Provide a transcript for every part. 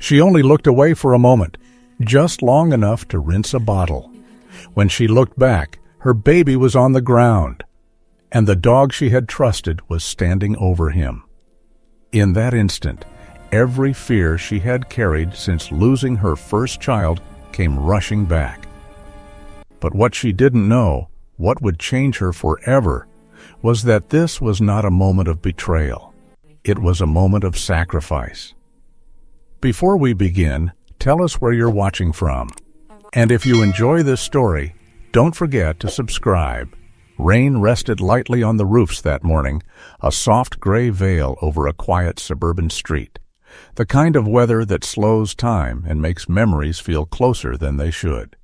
She only looked away for a moment, just long enough to rinse a bottle. When she looked back, her baby was on the ground, and the dog she had trusted was standing over him. In that instant, every fear she had carried since losing her first child came rushing back. But what she didn't know, what would change her forever, was that this was not a moment of betrayal. It was a moment of sacrifice. Before we begin, tell us where you're watching from. And if you enjoy this story, don't forget to subscribe. Rain rested lightly on the roofs that morning, a soft gray veil over a quiet suburban street. The kind of weather that slows time and makes memories feel closer than they should.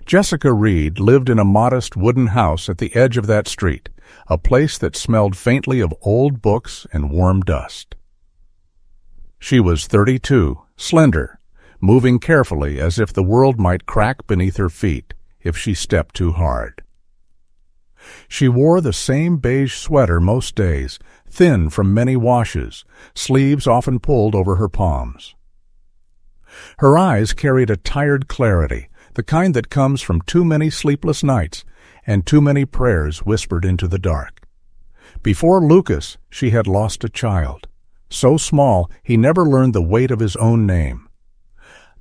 Jessica Reed lived in a modest wooden house at the edge of that street, a place that smelled faintly of old books and warm dust. She was 32, slender, moving carefully as if the world might crack beneath her feet if she stepped too hard. She wore the same beige sweater most days, thin from many washes, sleeves often pulled over her palms. Her eyes carried a tired clarity, the kind that comes from too many sleepless nights and too many prayers whispered into the dark. Before Lucas, she had lost a child. So small, he never learned the weight of his own name.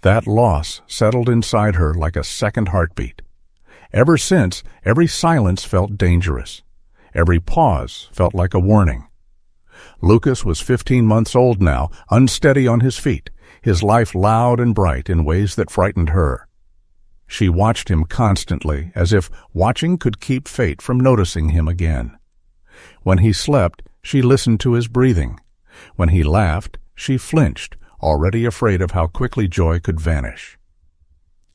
That loss settled inside her like a second heartbeat. Ever since, every silence felt dangerous. Every pause felt like a warning. Lucas was 15 months old now, unsteady on his feet, his life loud and bright in ways that frightened her. She watched him constantly, as if watching could keep fate from noticing him again. When he slept, she listened to his breathing. When he laughed, she flinched, already afraid of how quickly joy could vanish.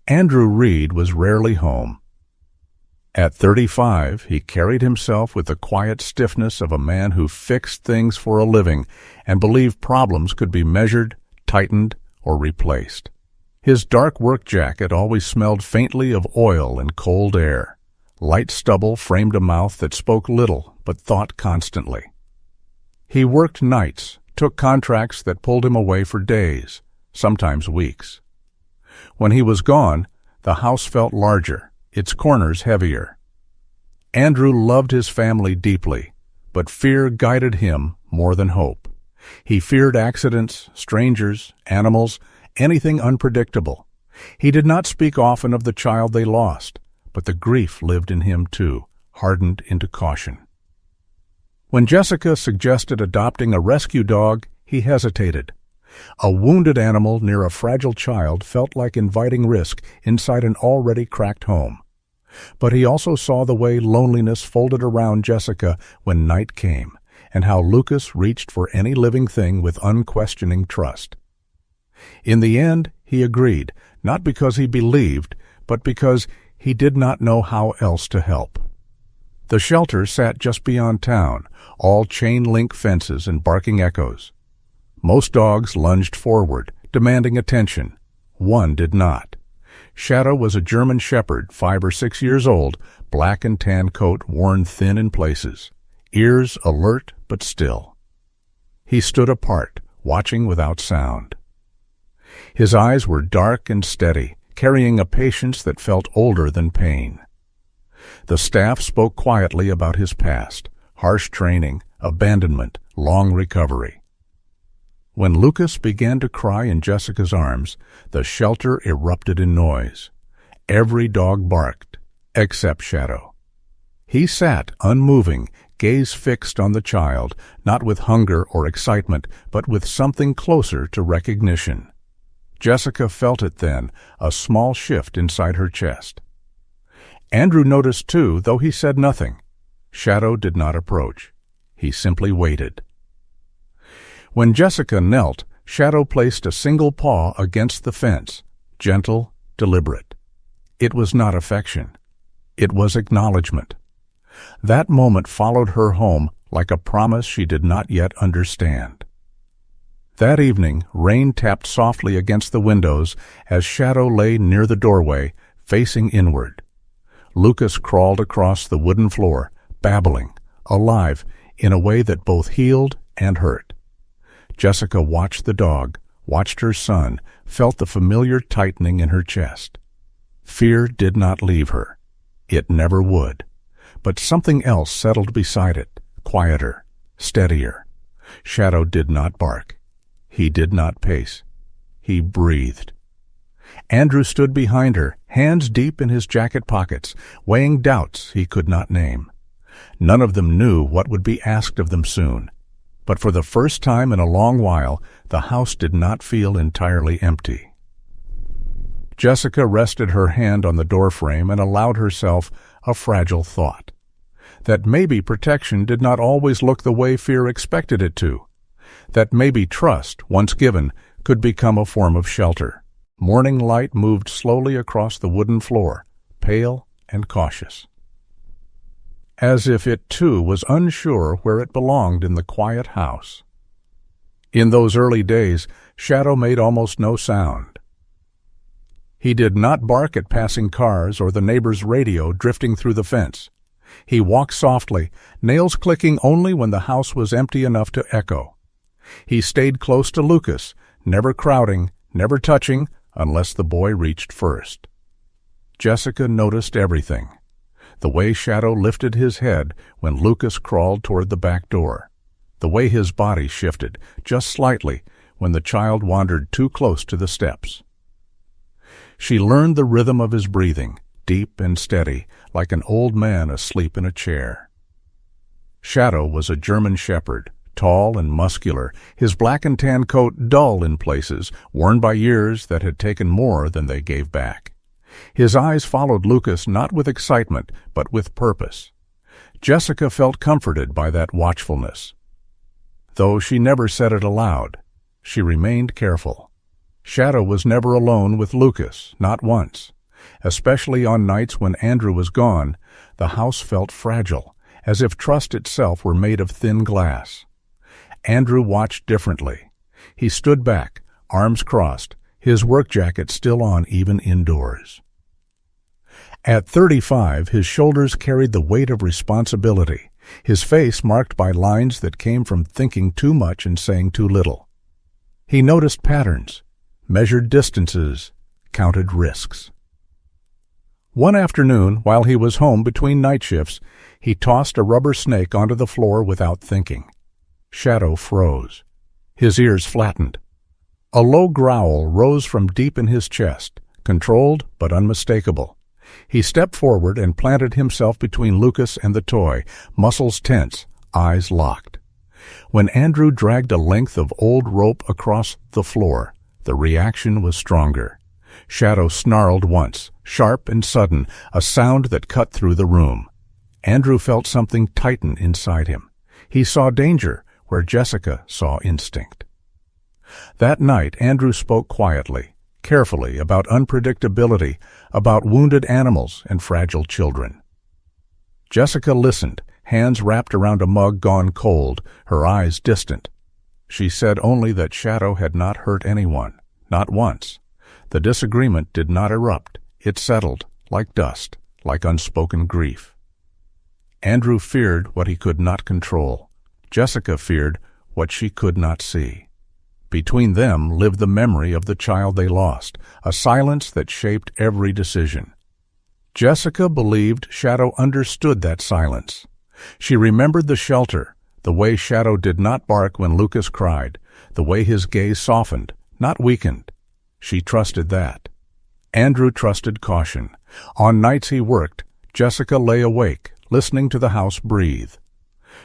Andrew Reed was rarely home. At 35, he carried himself with the quiet stiffness of a man who fixed things for a living and believed problems could be measured, tightened, or replaced. His dark work jacket always smelled faintly of oil and cold air. Light stubble framed a mouth that spoke little but thought constantly. He worked nights, took contracts that pulled him away for days, sometimes weeks. When he was gone, the house felt larger, its corners heavier. Andrew loved his family deeply, but fear guided him more than hope. He feared accidents, strangers, animals, anything unpredictable. He did not speak often of the child they lost, but the grief lived in him too, hardened into caution. When Jessica suggested adopting a rescue dog, he hesitated. A wounded animal near a fragile child felt like inviting risk inside an already cracked home. But he also saw the way loneliness folded around Jessica when night came, and how Lucas reached for any living thing with unquestioning trust. In the end, he agreed, not because he believed, but because he did not know how else to help. The shelter sat just beyond town, all chain-link fences and barking echoes. Most dogs lunged forward, demanding attention. One did not. Shadow was a German shepherd, 5 or 6 years old, black and tan coat worn thin in places, ears alert but still. He stood apart, watching without sound. His eyes were dark and steady, carrying a patience that felt older than pain. The staff spoke quietly about his past, harsh training, abandonment, long recovery. When Lucas began to cry in Jessica's arms, the shelter erupted in noise. Every dog barked, except Shadow. He sat unmoving, gaze fixed on the child, not with hunger or excitement, but with something closer to recognition. Jessica felt it then, a small shift inside her chest. Andrew noticed too, though he said nothing. Shadow did not approach. He simply waited. When Jessica knelt, Shadow placed a single paw against the fence, gentle, deliberate. It was not affection. It was acknowledgement. That moment followed her home like a promise she did not yet understand. That evening, rain tapped softly against the windows as Shadow lay near the doorway, facing inward. Lucas crawled across the wooden floor, babbling, alive, in a way that both healed and hurt. Jessica watched the dog, watched her son, felt the familiar tightening in her chest. Fear did not leave her. It never would. But something else settled beside it, quieter, steadier. Shadow did not bark. He did not pace. He breathed. Andrew stood behind her, hands deep in his jacket pockets, weighing doubts he could not name. None of them knew what would be asked of them soon. But for the first time in a long while, the house did not feel entirely empty. Jessica rested her hand on the doorframe and allowed herself a fragile thought. That maybe protection did not always look the way fear expected it to. That maybe trust, once given, could become a form of shelter. Morning light moved slowly across the wooden floor, pale and cautious. As if it too was unsure where it belonged in the quiet house. In those early days, Shadow made almost no sound. He did not bark at passing cars or the neighbor's radio drifting through the fence. He walked softly, nails clicking only when the house was empty enough to echo. He stayed close to Lucas, never crowding, never touching, unless the boy reached first. Jessica noticed everything. The way Shadow lifted his head when Lucas crawled toward the back door. The way his body shifted, just slightly, when the child wandered too close to the steps. She learned the rhythm of his breathing, deep and steady, like an old man asleep in a chair. Shadow was a German shepherd, tall and muscular, his black and tan coat dull in places, worn by years that had taken more than they gave back. His eyes followed Lucas not with excitement, but with purpose. Jessica felt comforted by that watchfulness. Though she never said it aloud, she remained careful. Shadow was never alone with Lucas, not once. Especially on nights when Andrew was gone, the house felt fragile, as if trust itself were made of thin glass. Andrew watched differently. He stood back, arms crossed, his work jacket still on even indoors. At 35, his shoulders carried the weight of responsibility, his face marked by lines that came from thinking too much and saying too little. He noticed patterns, measured distances, counted risks. One afternoon, while he was home between night shifts, he tossed a rubber snake onto the floor without thinking. Shadow froze. His ears flattened. A low growl rose from deep in his chest, controlled but unmistakable. He stepped forward and planted himself between Lucas and the toy, muscles tense, eyes locked. When Andrew dragged a length of old rope across the floor, the reaction was stronger. Shadow snarled once, sharp and sudden, a sound that cut through the room. Andrew felt something tighten inside him. He saw danger where Jessica saw instinct. That night, Andrew spoke quietly, carefully, about unpredictability, about wounded animals and fragile children. Jessica listened, hands wrapped around a mug gone cold, her eyes distant. She said only that Shadow had not hurt anyone, not once. The disagreement did not erupt. It settled, like dust, like unspoken grief. Andrew feared what he could not control. Jessica feared what she could not see. Between them lived the memory of the child they lost, a silence that shaped every decision. Jessica believed Shadow understood that silence. She remembered the shelter, the way Shadow did not bark when Lucas cried, the way his gaze softened, not weakened. She trusted that. Andrew trusted caution. On nights he worked, Jessica lay awake, listening to the house breathe.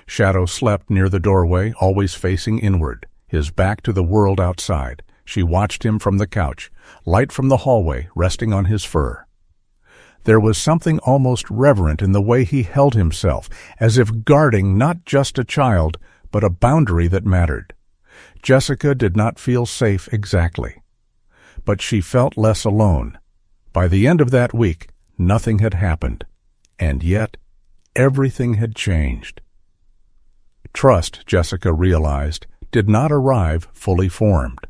Shadow slept near the doorway, always facing inward, his back to the world outside. She watched him from the couch, light from the hallway resting on his fur. There was something almost reverent in the way he held himself, as if guarding not just a child, but a boundary that mattered. Jessica did not feel safe exactly. But she felt less alone. By the end of that week, nothing had happened. And yet, everything had changed. Trust, Jessica realized, did not arrive fully formed.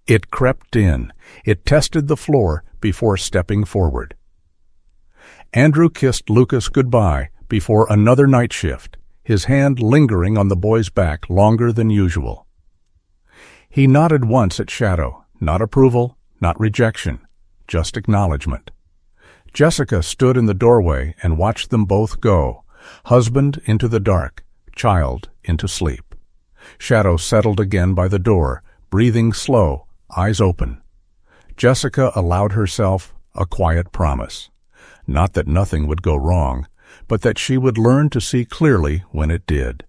It crept in. It tested the floor before stepping forward. Andrew kissed Lucas goodbye before another night shift, his hand lingering on the boy's back longer than usual. He nodded once at Shadow, not approval, not rejection, just acknowledgement. Jessica stood in the doorway and watched them both go, husband into the dark, child into sleep. Shadow settled again by the door, breathing slow, eyes open. Jessica allowed herself a quiet promise. Not that nothing would go wrong, but that she would learn to see clearly when it did.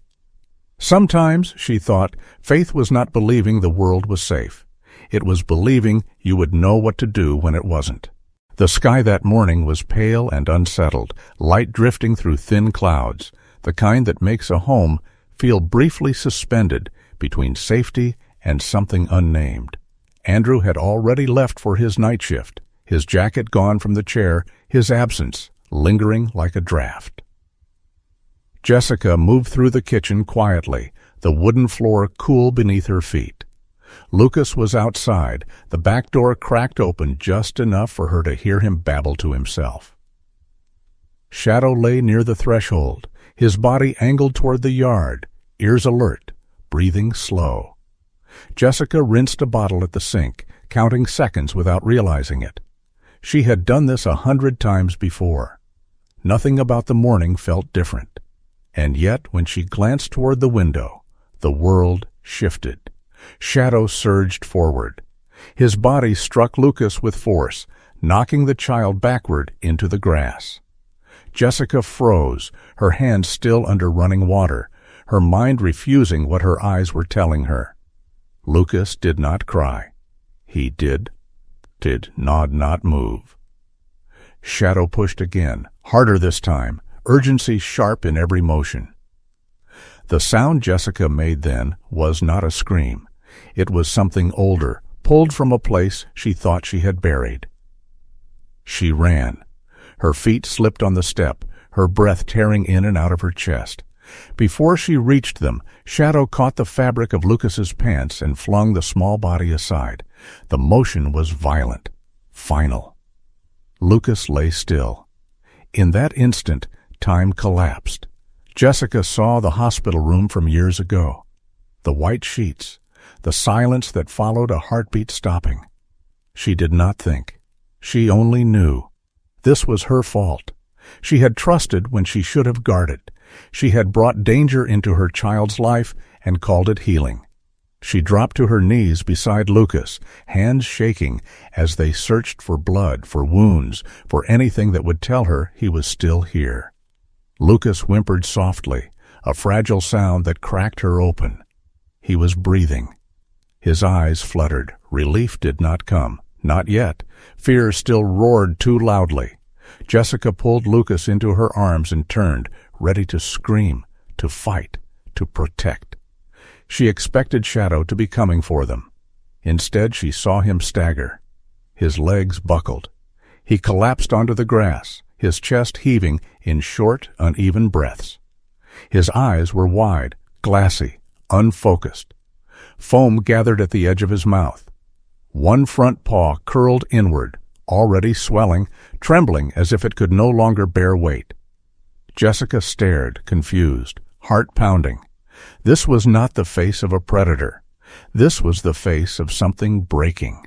Sometimes, she thought, faith was not believing the world was safe. It was believing you would know what to do when it wasn't. The sky that morning was pale and unsettled, light drifting through thin clouds, the kind that makes a home feel briefly suspended between safety and something unnamed. Andrew had already left for his night shift, his jacket gone from the chair, his absence lingering like a draft. Jessica moved through the kitchen quietly, the wooden floor cool beneath her feet. Lucas was outside, the back door cracked open just enough for her to hear him babble to himself. Shadow lay near the threshold, his body angled toward the yard, ears alert, breathing slow. Jessica rinsed a bottle at the sink, counting seconds without realizing it. She had done this 100 times before. Nothing about the morning felt different. And yet, when she glanced toward the window, the world shifted. Shadow surged forward. His body struck Lucas with force, knocking the child backward into the grass. Jessica froze, her hands still under running water, her mind refusing what her eyes were telling her. Lucas did not cry. He did not move. Shadow pushed again, harder this time, urgency sharp in every motion. The sound Jessica made then was not a scream. It was something older, pulled from a place she thought she had buried. She ran. Her feet slipped on the step, her breath tearing in and out of her chest. Before she reached them, Shadow caught the fabric of Lucas's pants and flung the small body aside. The motion was violent, final. Lucas lay still. In that instant, time collapsed. Jessica saw the hospital room from years ago. The white sheets, the silence that followed a heartbeat stopping. She did not think. She only knew. This was her fault. She had trusted when she should have guarded. She had brought danger into her child's life and called it healing. She dropped to her knees beside Lucas, hands shaking as they searched for blood, for wounds, for anything that would tell her he was still here. Lucas whimpered softly, a fragile sound that cracked her open. He was breathing. His eyes fluttered. Relief did not come. Not yet. Fear still roared too loudly. Jessica pulled Lucas into her arms and turned, ready to scream, to fight, to protect. She expected Shadow to be coming for them. Instead, she saw him stagger. His legs buckled. He collapsed onto the grass, his chest heaving in short, uneven breaths. His eyes were wide, glassy, unfocused. Foam gathered at the edge of his mouth. One front paw curled inward, already swelling, trembling as if it could no longer bear weight. Jessica stared, confused, heart pounding. This was not the face of a predator. This was the face of something breaking.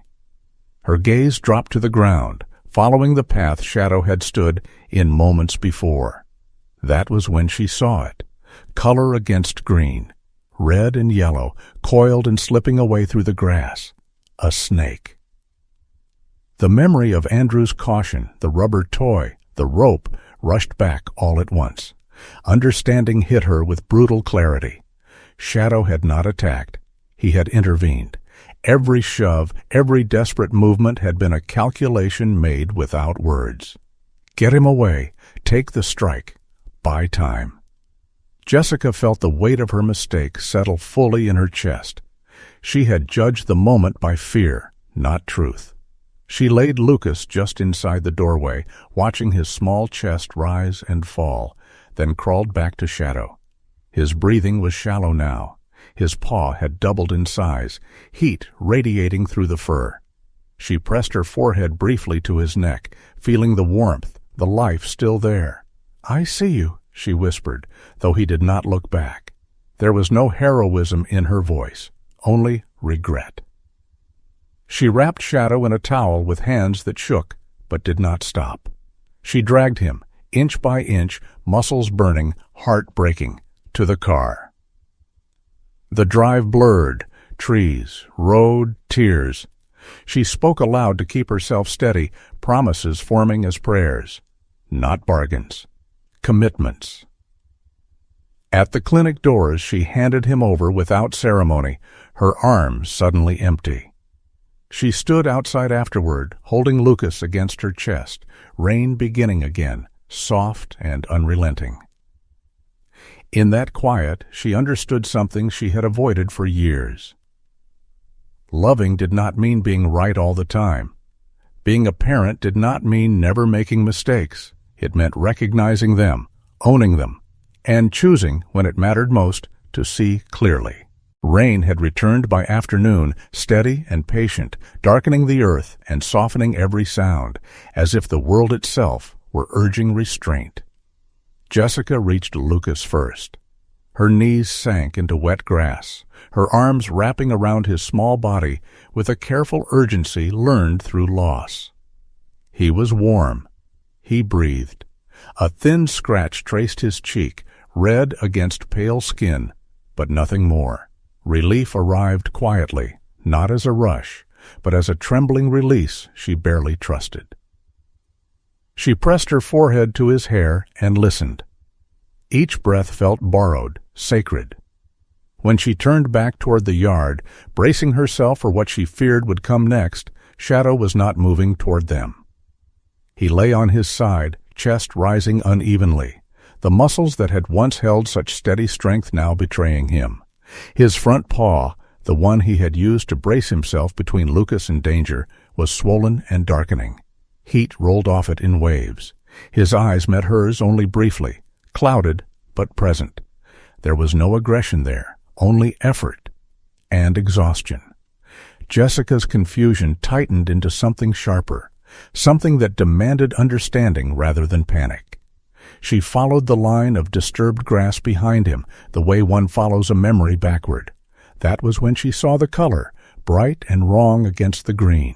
Her gaze dropped to the ground, following the path Shadow had stood in moments before. That was when she saw it. Color against green. Red and yellow, coiled and slipping away through the grass. A snake. The memory of Andrew's caution, the rubber toy, the rope, rushed back all at once. Understanding hit her with brutal clarity. Shadow had not attacked. He had intervened. Every shove, every desperate movement had been a calculation made without words. Get him away. Take the strike. Buy time. Jessica felt the weight of her mistake settle fully in her chest. She had judged the moment by fear, not truth. She laid Lucas just inside the doorway, watching his small chest rise and fall, then crawled back to Shadow. His breathing was shallow now. His paw had doubled in size, heat radiating through the fur. She pressed her forehead briefly to his neck, feeling the warmth, the life still there. "I see you," she whispered, though he did not look back. There was no heroism in her voice, only regret. She wrapped Shadow in a towel with hands that shook, but did not stop. She dragged him, inch by inch, muscles burning, heart breaking, to the car. The drive blurred, trees, road, tears. She spoke aloud to keep herself steady, promises forming as prayers, not bargains, commitments. At the clinic doors, she handed him over without ceremony, her arms suddenly empty. She stood outside afterward, holding Lucas against her chest, rain beginning again, soft and unrelenting. In that quiet, she understood something she had avoided for years. Loving did not mean being right all the time. Being a parent did not mean never making mistakes. It meant recognizing them, owning them, and choosing, when it mattered most, to see clearly. Rain had returned by afternoon, steady and patient, darkening the earth and softening every sound, as if the world itself were urging restraint. Jessica reached Lucas first. Her knees sank into wet grass, her arms wrapping around his small body with a careful urgency learned through loss. He was warm. He breathed. A thin scratch traced his cheek, red against pale skin, but nothing more. Relief arrived quietly, not as a rush, but as a trembling release she barely trusted. She pressed her forehead to his hair and listened. Each breath felt borrowed, sacred. When she turned back toward the yard, bracing herself for what she feared would come next, Shadow was not moving toward them. He lay on his side, chest rising unevenly, the muscles that had once held such steady strength now betraying him. His front paw, the one he had used to brace himself between Lucas and danger, was swollen and darkening. Heat rolled off it in waves. His eyes met hers only briefly, clouded but present. There was no aggression there, only effort and exhaustion. Jessica's confusion tightened into something sharper, something that demanded understanding rather than panic. She followed the line of disturbed grass behind him, the way one follows a memory backward. That was when she saw the color, bright and wrong against the green.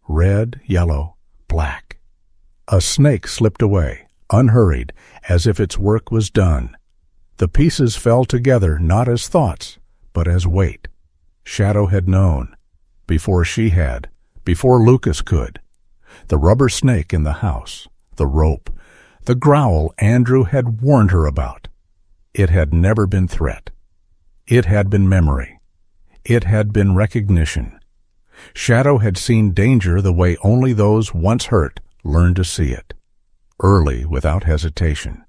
Red, yellow, black. A snake slipped away, unhurried, as if its work was done. The pieces fell together not as thoughts, but as weight. Shadow had known, before she had, before Lucas could. The rubber snake in the house, the rope, the growl Andrew had warned her about. It had never been threat. It had been memory. It had been recognition. Shadow had seen danger the way only those once hurt learn to see it, early, without hesitation.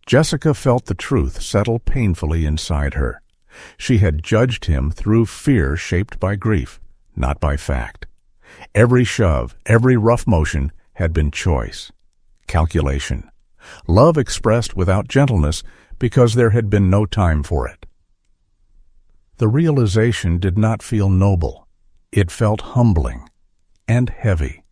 Jessica felt the truth settle painfully inside her. She had judged him through fear shaped by grief, not by fact. Every shove, every rough motion had been choice, calculation, love expressed without gentleness because there had been no time for it. The realization did not feel noble. It felt humbling and heavy.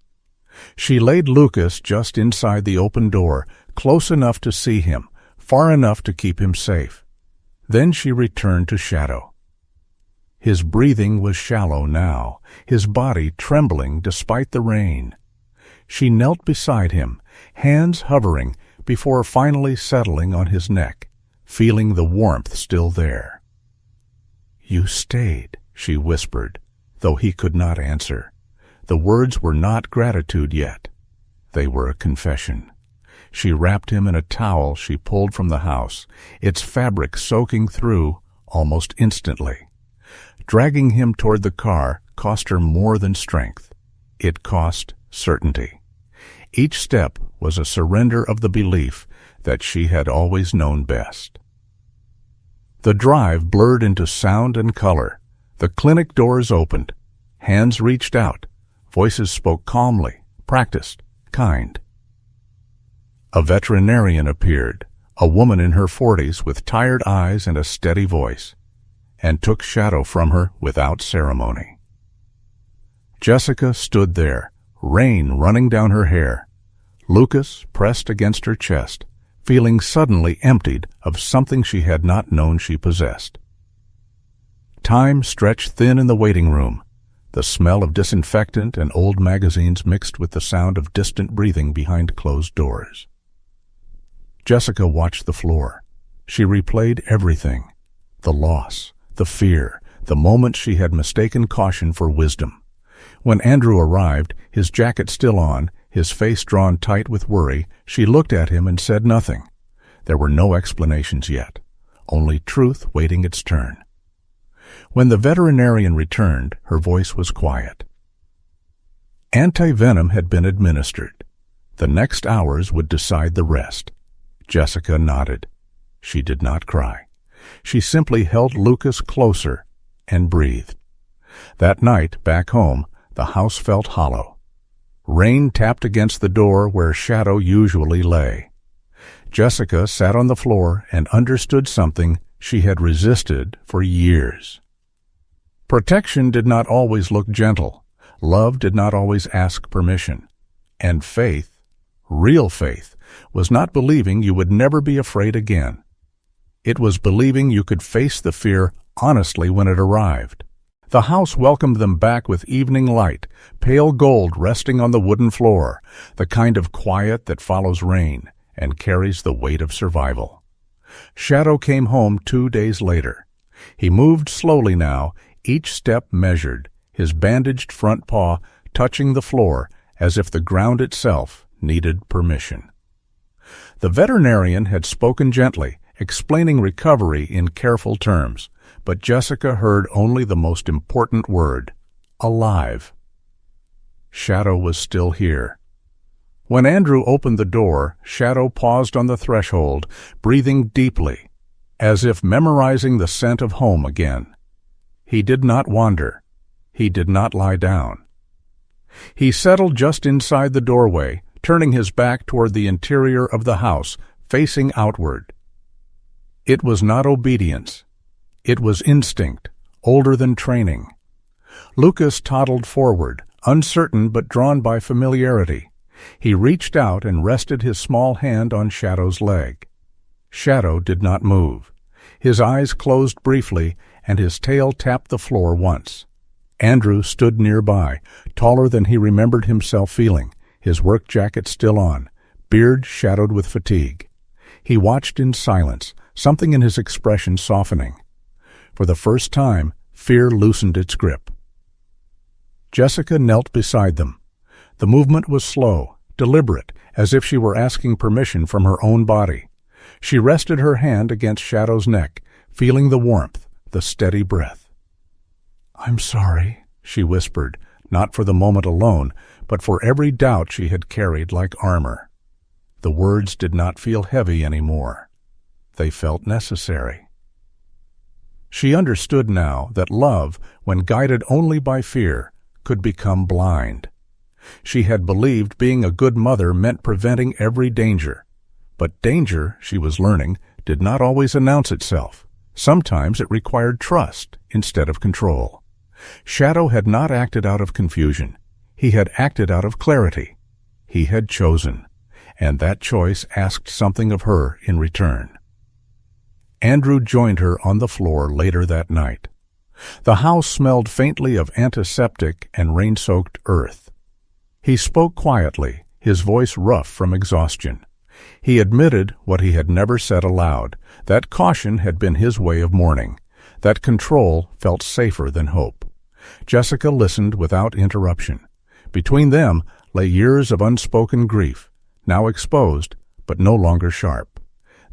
She laid Lucas just inside the open door, close enough to see him, far enough to keep him safe. Then she returned to Shadow. His breathing was shallow now, his body trembling despite the rain. She knelt beside him, hands hovering, before finally settling on his neck, feeling the warmth still there. "You stayed," she whispered, though he could not answer. The words were not gratitude yet. They were a confession. She wrapped him in a towel she pulled from the house, its fabric soaking through almost instantly. Dragging him toward the car cost her more than strength. It cost certainty. Each step was a surrender of the belief that she had always known best. The drive blurred into sound and color. The clinic doors opened. Hands reached out. Voices spoke calmly, practiced, kind. A veterinarian appeared, a woman in her 40s with tired eyes and a steady voice, and took Shadow from her without ceremony. Jessica stood there, rain running down her hair. Lucas pressed against her chest, feeling suddenly emptied of something she had not known she possessed. Time stretched thin in the waiting room. The smell of disinfectant and old magazines mixed with the sound of distant breathing behind closed doors. Jessica watched the floor. She replayed everything. The loss, the fear, the moments she had mistaken caution for wisdom. When Andrew arrived, his jacket still on, his face drawn tight with worry, she looked at him and said nothing. There were no explanations yet, only truth waiting its turn. When the veterinarian returned, her voice was quiet. Anti-venom had been administered. The next hours would decide the rest. Jessica nodded. She did not cry. She simply held Lucas closer and breathed. That night, back home, the house felt hollow. Rain tapped against the door where Shadow usually lay. Jessica sat on the floor and understood something she had resisted for years. Protection did not always look gentle. Love did not always ask permission. And faith, real faith, was not believing you would never be afraid again. It was believing you could face the fear honestly when it arrived. The house welcomed them back with evening light, pale gold resting on the wooden floor, the kind of quiet that follows rain and carries the weight of survival. Shadow came home 2 days later. He moved slowly now, each step measured, his bandaged front paw touching the floor as if the ground itself needed permission. The veterinarian had spoken gently, explaining recovery in careful terms, but Jessica heard only the most important word, alive. Shadow was still here. When Andrew opened the door, Shadow paused on the threshold, breathing deeply, as if memorizing the scent of home again. He did not wander. He did not lie down. He settled just inside the doorway, turning his back toward the interior of the house, facing outward. It was not obedience. It was instinct, older than training. Lucas toddled forward, uncertain but drawn by familiarity. He reached out and rested his small hand on Shadow's leg. Shadow did not move. His eyes closed briefly, and his tail tapped the floor once. Andrew stood nearby, taller than he remembered himself feeling, his work jacket still on, beard shadowed with fatigue. He watched in silence, something in his expression softening. For the first time, fear loosened its grip. Jessica knelt beside them. The movement was slow, deliberate, as if she were asking permission from her own body. She rested her hand against Shadow's neck, feeling the warmth, the steady breath. "I'm sorry," she whispered, not for the moment alone, but for every doubt she had carried like armor. The words did not feel heavy anymore. They felt necessary. She understood now that love, when guided only by fear, could become blind. She had believed being a good mother meant preventing every danger. But danger, she was learning, did not always announce itself. Sometimes it required trust instead of control. Shadow had not acted out of confusion. He had acted out of clarity. He had chosen, and that choice asked something of her in return. Andrew joined her on the floor later that night. The house smelled faintly of antiseptic and rain-soaked earth. He spoke quietly, his voice rough from exhaustion. He admitted what he had never said aloud, that caution had been his way of mourning, that control felt safer than hope. Jessica listened without interruption. Between them lay years of unspoken grief, now exposed, but no longer sharp.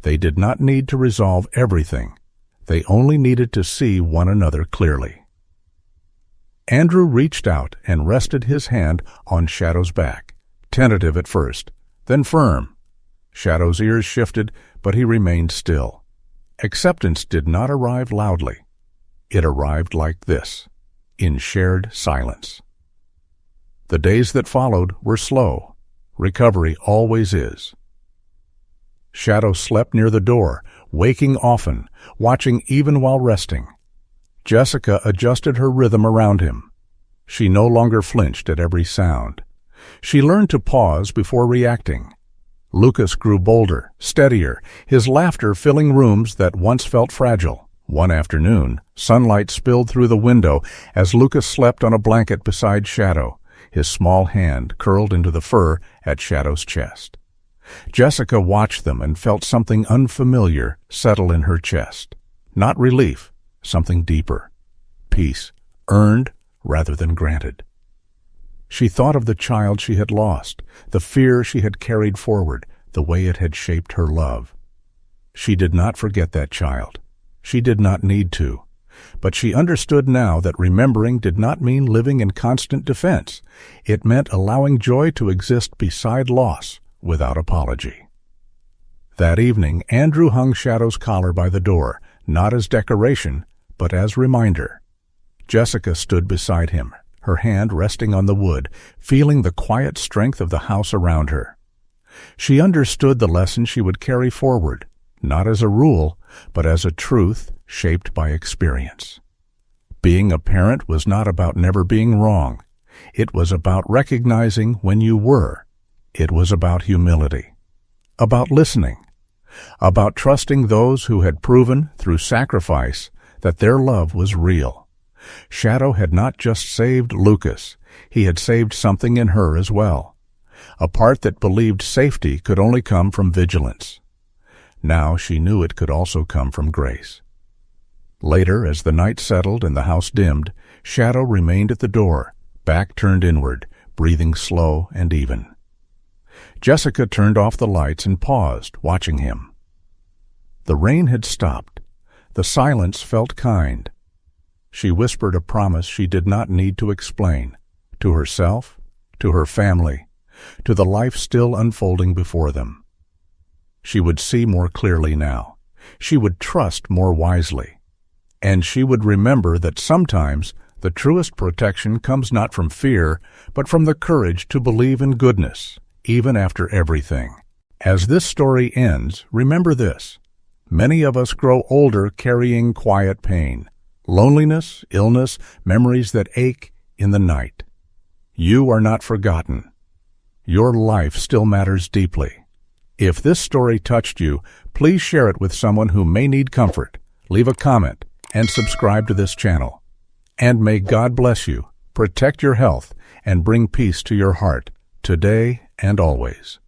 They did not need to resolve everything. They only needed to see one another clearly. Andrew reached out and rested his hand on Shadow's back, tentative at first, then firm. Shadow's ears shifted, but he remained still. Acceptance did not arrive loudly. It arrived like this, in shared silence. The days that followed were slow. Recovery always is. Shadow slept near the door, waking often, watching even while resting. Jessica adjusted her rhythm around him. She no longer flinched at every sound. She learned to pause before reacting. Lucas grew bolder, steadier, his laughter filling rooms that once felt fragile. One afternoon, sunlight spilled through the window as Lucas slept on a blanket beside Shadow, his small hand curled into the fur at Shadow's chest. Jessica watched them and felt something unfamiliar settle in her chest. Not relief, something deeper. Peace, earned rather than granted. She thought of the child she had lost, the fear she had carried forward, the way it had shaped her love. She did not forget that child. She did not need to. But she understood now that remembering did not mean living in constant defense. It meant allowing joy to exist beside loss, without apology. That evening, Andrew hung Shadow's collar by the door, not as decoration, but as reminder. Jessica stood beside him, her hand resting on the wood, feeling the quiet strength of the house around her. She understood the lesson she would carry forward, not as a rule, but as a truth shaped by experience. Being a parent was not about never being wrong. It was about recognizing when you were. It was about humility, about listening, about trusting those who had proven through sacrifice that their love was real. Shadow had not just saved Lucas, he had saved something in her as well, a part that believed safety could only come from vigilance. Now she knew it could also come from grace. Later, as the night settled and the house dimmed, Shadow remained at the door, back turned inward, breathing slow and even. Jessica turned off the lights and paused, watching him. The rain had stopped. The silence felt kind. She whispered a promise she did not need to explain, to herself, to her family, to the life still unfolding before them. She would see more clearly now. She would trust more wisely. And she would remember that sometimes the truest protection comes not from fear, but from the courage to believe in goodness, even after everything. As this story ends, remember this. Many of us grow older carrying quiet pain, loneliness, illness, memories that ache in the night. You are not forgotten. Your life still matters deeply. If this story touched you, please share it with someone who may need comfort. Leave a comment and subscribe to this channel. And may God bless you, protect your health, and bring peace to your heart, today and always.